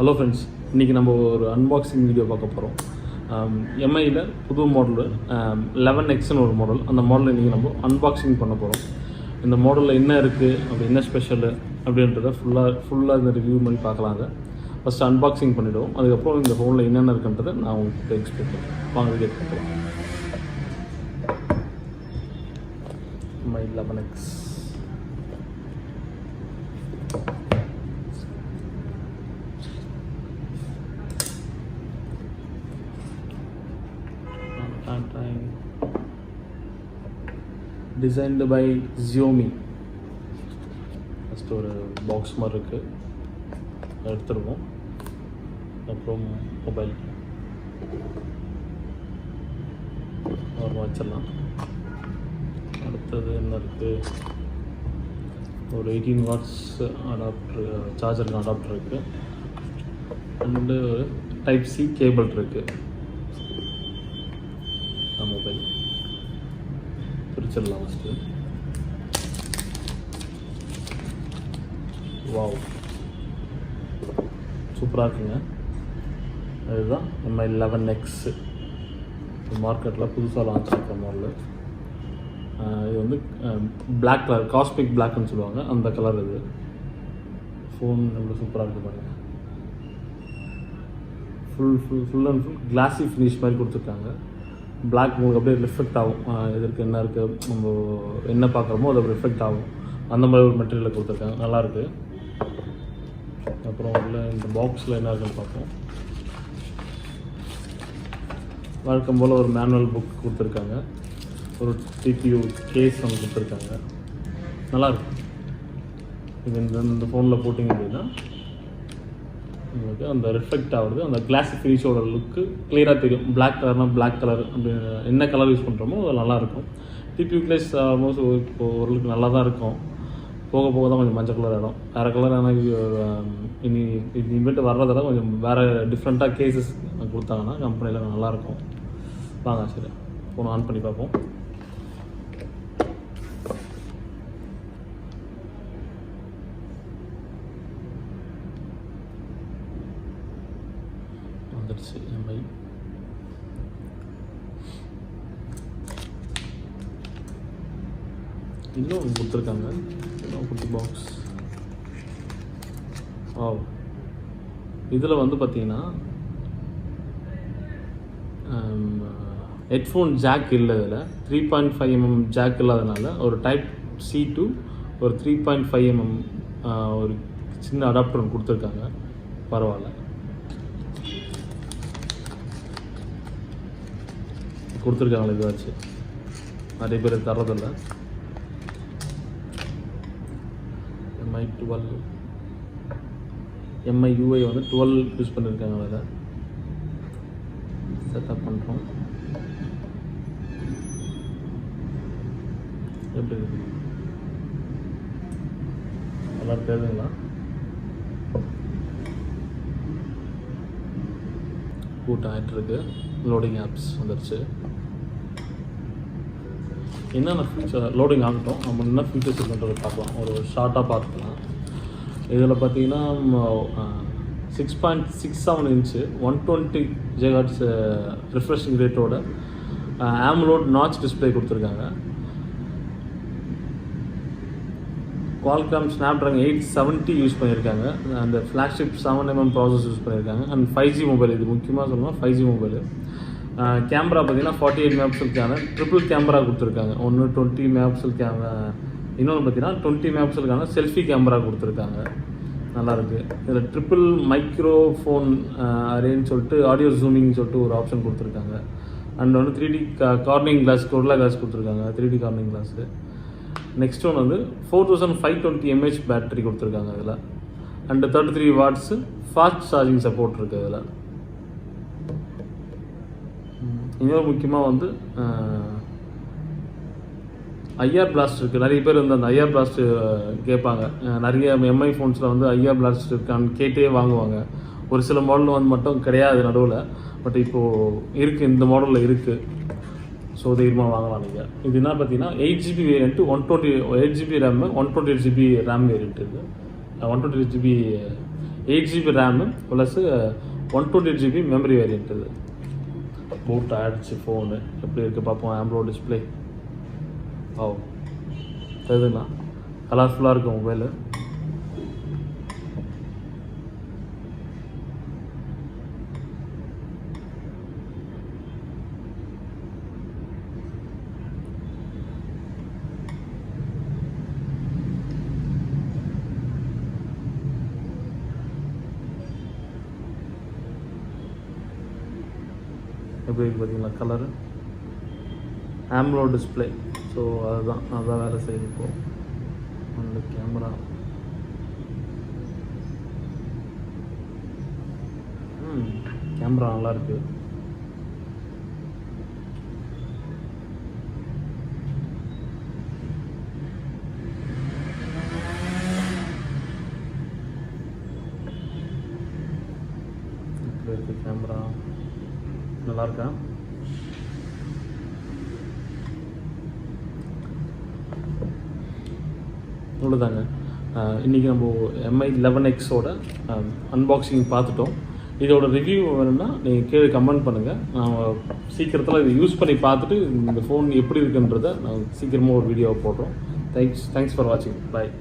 Hello friends, இன்றைக்கி நம்ம ஒரு அன்பாக்சிங் வீடியோ பார்க்க போகிறோம். எம்ஐயில் புது மாடலு 11Xன்னு ஒரு மாடல். அந்த மாடலில் இன்றைக்கி நம்ம அன்பாக்சிங் பண்ண போகிறோம். இந்த மாடலில் என்ன இருக்குது, அப்படி என்ன ஸ்பெஷலு அப்படின்றத ஃபுல்லாக இந்த ரிவ்யூ பண்ணி பார்க்கலாங்க. ஃபஸ்ட்டு அன்பாக்சிங் பண்ணிவிடுவோம். அதுக்கப்புறம் இந்த ஃபோனில் என்னென்ன இருக்குன்றதை நான் உங்களுக்கு எக்ஸ்பிளைன் பண்ணுறேன். வாங்க வீடியோ பார்க்கலாம். Mi 11X designed by Xiaomi. First ஒரு பாக்ஸ் மாதிரி இருக்குது, எடுத்துருவோம். அப்புறம் மொபைல் ஒரு வச்சிடலாம். அடுத்தது என்ன இருக்குது, ஒரு 18 வாட்ஸ் அடாப்டர், சார்ஜருக்கு அடாப்டர் இருக்குது. அண்டு ஒரு டைப் சி கேபிள் இருக்குது. மொபைல் பிரிச்சிடலாம் ஃபஸ்ட்டு. வாவ், சூப்பராக இருக்குங்க. அதுதான் எம்ஐ 11X மார்க்கெட்டில் புதுசாக லான்ச் ஆகிற மாடலு. இது வந்து பிளாக் கலர், காஸ்மிக் பிளாக்னு சொல்லுவாங்க, அந்த கலர். இது ஃபோன் எவ்வளோ சூப்பராக இருக்குது பாருங்கள். Full and full classy finish மாதிரி கொடுத்துருக்காங்க. பிளாக் உங்களுக்கு அப்படியே ரிஃப்ளெக்ட் ஆகும். இதற்கு என்ன இருக்குது, நம்ம என்ன பார்க்குறோமோ அது ரிஃப்ளெக்ட் ஆகும். அந்த மாதிரி ஒரு மெட்டீரியலில் கொடுத்துருக்காங்க, நல்லாயிருக்கு. அப்புறம் உள்ள இந்த பாக்ஸில் என்ன இருக்குன்னு பார்ப்போம். வழக்கம் போல் ஒரு மேனுவல் புக் கொடுத்துருக்காங்க. ஒரு டிபியூ கேஸ் ஒன்று கொடுத்துருக்காங்க, நல்லாயிருக்கு. இது இந்த ஃபோனில் போட்டிங்க அப்படின்னா உங்களுக்கு அந்த ரிஃப்ளெக்ட் ஆகுது. அந்த கிளாஸ் ஃபினிஷோட லுக்கு கிளியராக தெரியும். பிளாக் கலர்னால் பிளாக் கலர், அப்படி என்ன கலர் யூஸ் பண்ணுறோமோ அது நல்லாயிருக்கும். டிபியூ கிளாஸ் ஆல்மோஸ்ட் இப்போ ஓரளவுக்கு நல்லா தான் இருக்கும். போக போக தான் கொஞ்சம் மஞ்சள் கலர் இடம், வேறு கலர். ஆனால் இனிமேட்டு வர்றதெல்லாம் கொஞ்சம் வேறு டிஃப்ரெண்ட்டாக கேசஸ் கொடுத்தாங்கன்னா கம்பெனியில் நல்லாயிருக்கும். வாங்க சரி ஃபோன் ஆன் பண்ணி பார்ப்போம். வந்துடுச்சு எம்ஐ. இன்னும் கொடுத்துருக்காங்க, இன்னும் குட்டி பாக்ஸ். இதில் வந்து பார்த்தீங்கன்னா ஹெட்ஃபோன் ஜாக் இல்லை. இதில் 3.5mm ஜாக் இல்லாதனால ஒரு டைப் சி டு ஒரு 3.5mm ஒரு சின்ன அடாப்டர் கொடுத்துருக்காங்க, பரவாயில்ல. கொடுத்துருக்காங்களே, இதுவாச்சு நிறைய பேர் தர்றதில்ல. எம்ஐ 12 எம்ஐ யூஐ வந்து 12 யூஸ் பண்ணியிருக்காங்க. அதில் செட்டப் பண்ணுறோம். எப்படி இருக்கு, நல்லா தெரியுதுங்களா? பூட் ஆகிட்டு இருக்கு. லோடிங் ஆப்ஸ் வந்துடுச்சு. என்னென்ன ஃபீச்சர் லோடிங் ஆகட்டும், நம்ம என்ன ஃபீச்சர்ஸ் இருக்குன்றதை பார்க்கலாம். ஒரு ஷார்ட்டாக பார்த்துக்கலாம். இதில் பார்த்தீங்கன்னா 6.67 இன்ச்சு 120 GHz ரிஃப்ரெஷிங் ரேட்டோட AMOLED நாட்ச் டிஸ்பிளே கொடுத்துருக்காங்க. Qualcomm Snapdragon 870 யூஸ் பண்ணியிருக்காங்க. அந்த ஃப்ளாக்ஷிப் 7mm ப்ராசஸ் யூஸ் பண்ணியிருக்காங்க. And 5G mobile. இது முக்கியமாக சொல்லணும், 5G மொபைல். கேமரா பார்த்தீங்கன்னா 48 மெகாபிக்சலுக்கான ட்ரிபிள் கேமரா கொடுத்துருக்காங்க. ஒன்று 20 மெகாபிக்சல் கேமரா, இன்னொன்று பார்த்தீங்கன்னா 20 மெகாபிக்சலுக்கான செல்ஃபி கேமரா கொடுத்துருக்காங்க, நல்லாயிருக்கு. இதில் ட்ரிபிள் மைக்ரோ ஃபோன் அரேன்னு சொல்லிட்டு ஆடியோ ஜூமிங் சொல்லிட்டு ஒரு ஆப்ஷன் கொடுத்துருக்காங்க. அண்ட் வந்து 3D கார்னிங் கிளாஸ், கொர்லா கிளாஸ் கொடுத்துருக்காங்க, 3D கார்னிங் கிளாஸு. நெக்ஸ்ட் ஒன்று வந்து 4520 mAh பேட்டரி கொடுத்துருக்காங்க இதில். And 33 watts fast charging support இருக்குது இதில். இன்னொரு முக்கியமாக வந்து ஐஆர் பிளாஸ்ட் இருக்குது. நிறைய பேர் வந்து அந்த ஐஆர் பிளாஸ்ட் கேட்பாங்க. நிறைய எம்ஐ ஃபோன்ஸில் வந்து ஐஆர் பிளாஸ்ட் இருக்கான்னு கேட்டே வாங்குவாங்க. ஒரு சில மாடலில் வந்து மட்டும் கிடையாது நடுவில், பட் இப்போது இருக்குது, இந்த மாடலில் இருக்குது. ஸோ தைரியமாக வாங்கலாம் நீங்கள். இது என்ன பார்த்தீங்கன்னா 8GB variant, 8GB RAM, 128GB RAM variant இருக்குது. 128GB 8GB RAM plus 128GB memory variant. இது பூட் ஆகிடுச்சு ஃபோனு. எப்படி இருக்குது பார்ப்போம். AMOLED டிஸ்பிளே தெரியுதுங்களா, கலர்ஃபுல்லாக இருக்கும் மொபைலு. எப்படி இருக்குது பார்த்தீங்களா கலரு. AMOLED display. ஸோ அதுதான் வேலை செய்யுது இப்போது. அந்த கேமரா நல்லாயிருக்கு. இப்படி இருக்குது கேமரா, நல்லாயிருக்கா. இவ்வளோதாங்க. இன்றைக்கி நம்ம MI 11Xோட அன்பாக்சிங் பார்த்துட்டோம். இதோட ரிவ்யூ வேணும்னா நீங்கள் கீழே கமெண்ட் பண்ணுங்கள். நான் சீக்கிரத்தில் இதை யூஸ் பண்ணி பார்த்துட்டு இந்த ஃபோன் எப்படி இருக்குன்றதை நான் சீக்கிரமாக ஒரு வீடியோவை போடுறோம். தேங்க்ஸ் ஃபார் வாட்சிங். பாய்.